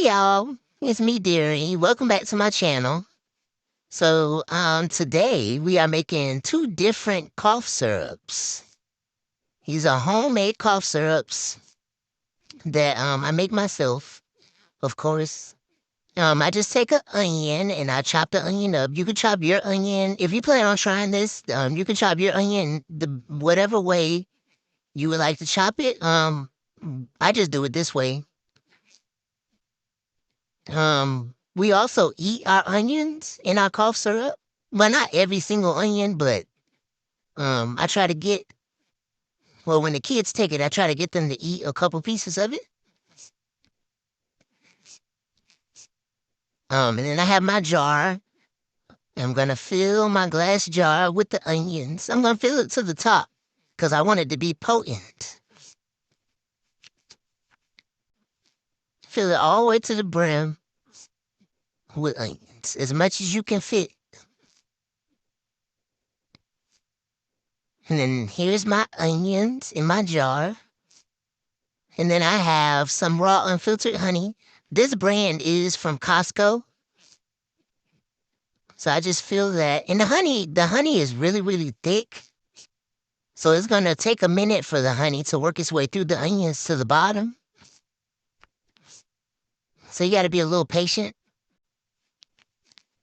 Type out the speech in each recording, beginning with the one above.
y'all, it's me, Deary. Welcome back to my channel. Today we are making two different cough syrups. These are homemade cough syrups that I make myself, of course. I just take an onion and I chop the onion up. You can chop your onion if you plan on trying this. You can chop your onion the whatever way you would like to chop it. I just do it this way. We also eat our onions in our cough syrup. Well, not every single onion, but I try to get. Well, when the kids take it, I try to get them to eat a couple pieces of it. And then I have my jar. I'm gonna fill my glass jar with the onions. I'm gonna fill it to the top because I want it to be potent. Fill it all the way to the brim with onions, as much as you can fit. And then here's my onions in my jar. And then I have some raw unfiltered honey. This brand is from Costco. So I just feel that. And the honey is really, really thick. So it's going to take a minute for the honey to work its way through the onions to the bottom. So you got to be a little patient.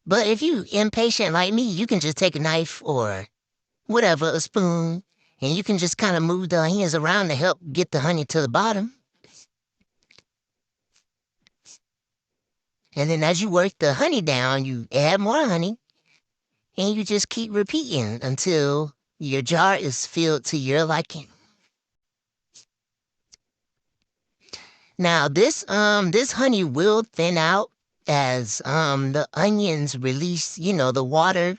But if you impatient like me, you can just take a knife or whatever, a spoon, and you can just kind of move the onions around to help get the honey to the bottom. And then as you work the honey down, you add more honey, and you just keep repeating until your jar is filled to your liking. Now this honey will thin out as the onions release, the water.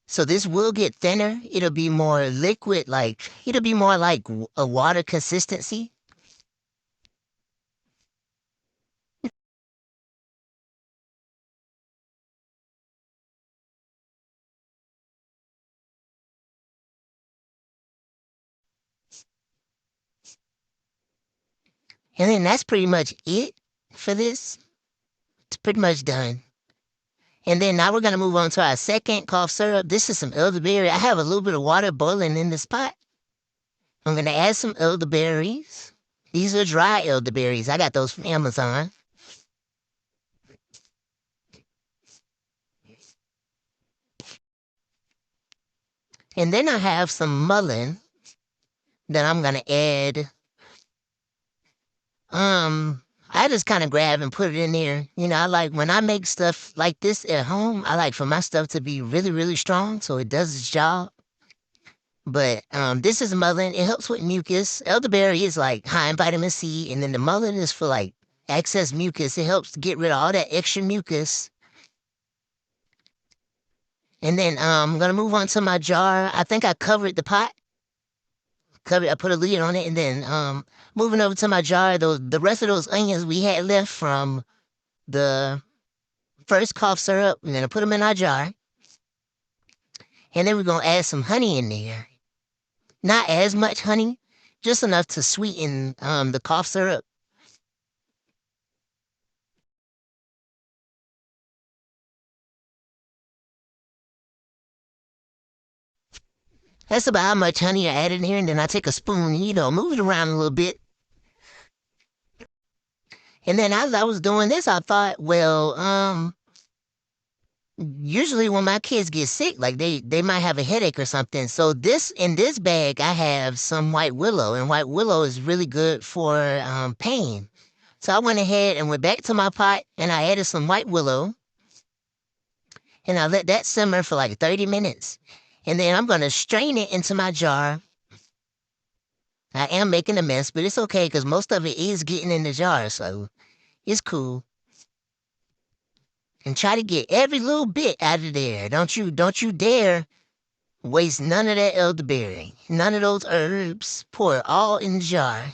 So this will get thinner. It'll be more liquid, it'll be more like a water consistency. And then that's pretty much it for this. It's pretty much done. And then now we're gonna move on to our second cough syrup. This is some elderberry. I have a little bit of water boiling in this pot. I'm gonna add some elderberries. These are dry elderberries. I got those from Amazon. And then I have some mullein that I'm gonna add. I just kind of grab and put it in there. I like when I make stuff like this at home, I like for my stuff to be really, really strong so it does its job. But this is mullein. It helps with mucus. Elderberry is like high in vitamin C, and then the mullein is for like excess mucus. It helps to get rid of all that extra mucus. And then I'm gonna move on to my jar. I think I covered the pot. I put a lid on it, and then moving over to my jar, the rest of those onions we had left from the first cough syrup, and then I put them in our jar. And then we're gonna add some honey in there. Not as much honey, just enough to sweeten the cough syrup. That's about how much honey I add in here, and then I take a spoon, move it around a little bit. And then as I was doing this, I thought, well, usually when my kids get sick, like they might have a headache or something. So in this bag, I have some white willow, and white willow is really good for pain. So I went ahead and went back to my pot, and I added some white willow, and I let that simmer for like 30 minutes. And then I'm gonna strain it into my jar. I am making a mess, but it's okay because most of it is getting in the jar, so it's cool. And try to get every little bit out of there. Don't you dare waste none of that elderberry, none of those herbs. Pour it all in the jar.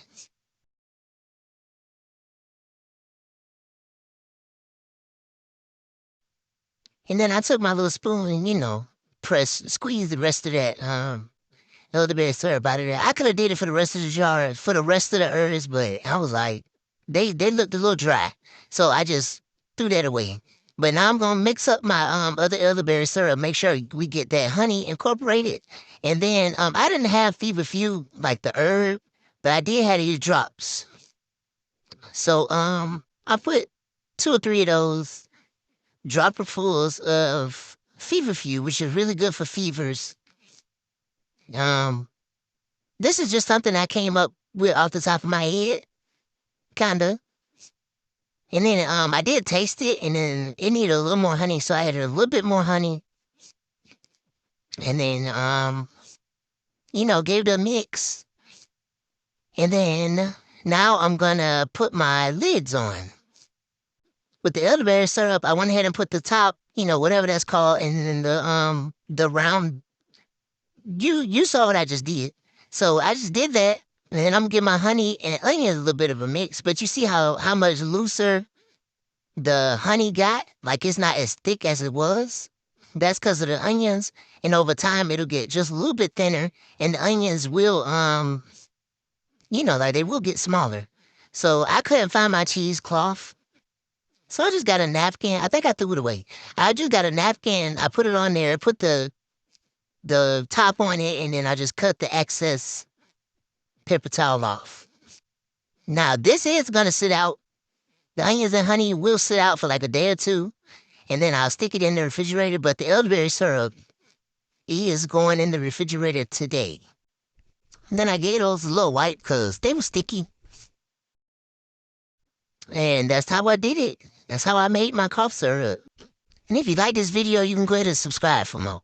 And then I took my little spoon and, squeeze the rest of that elderberry syrup out of there. I could have did it for the rest of the jar, for the rest of the herbs, but I was like, They looked a little dry, so I just threw that away. But now I'm gonna mix up my other elderberry syrup, make sure we get that honey incorporated. And then I didn't have feverfew like the herb, but I did have these drops. So I put 2 or 3 of those dropperfuls of feverfew, which is really good for fevers. Um, this is just something I came up with off the top of my head, kinda. And then I did taste it, and then it needed a little more honey, so I added a little bit more honey, and then gave it a mix. And then now I'm gonna put my lids on. With the elderberry syrup, I went ahead and put the top, whatever that's called, and then the round. You saw what I just did. So I just did that, and then I'm gonna give my honey and onion a little bit of a mix. But you see how much looser the honey got? Like it's not as thick as it was. That's because of the onions, and over time it'll get just a little bit thinner, and the onions will like they will get smaller. So I couldn't find my cheesecloth. So I just got a napkin. I think I threw it away. I just got a napkin. I put it on there, put the top on it, and then I just cut the excess paper towel off. Now this is gonna sit out. The onions and honey will sit out for like a day or two, and then I'll stick it in the refrigerator. But the elderberry syrup is going in the refrigerator today. And then I gave those a little wipe because they were sticky. And that's how I did it. That's how I made my cough syrup. And if you like this video, you can go ahead and subscribe for more.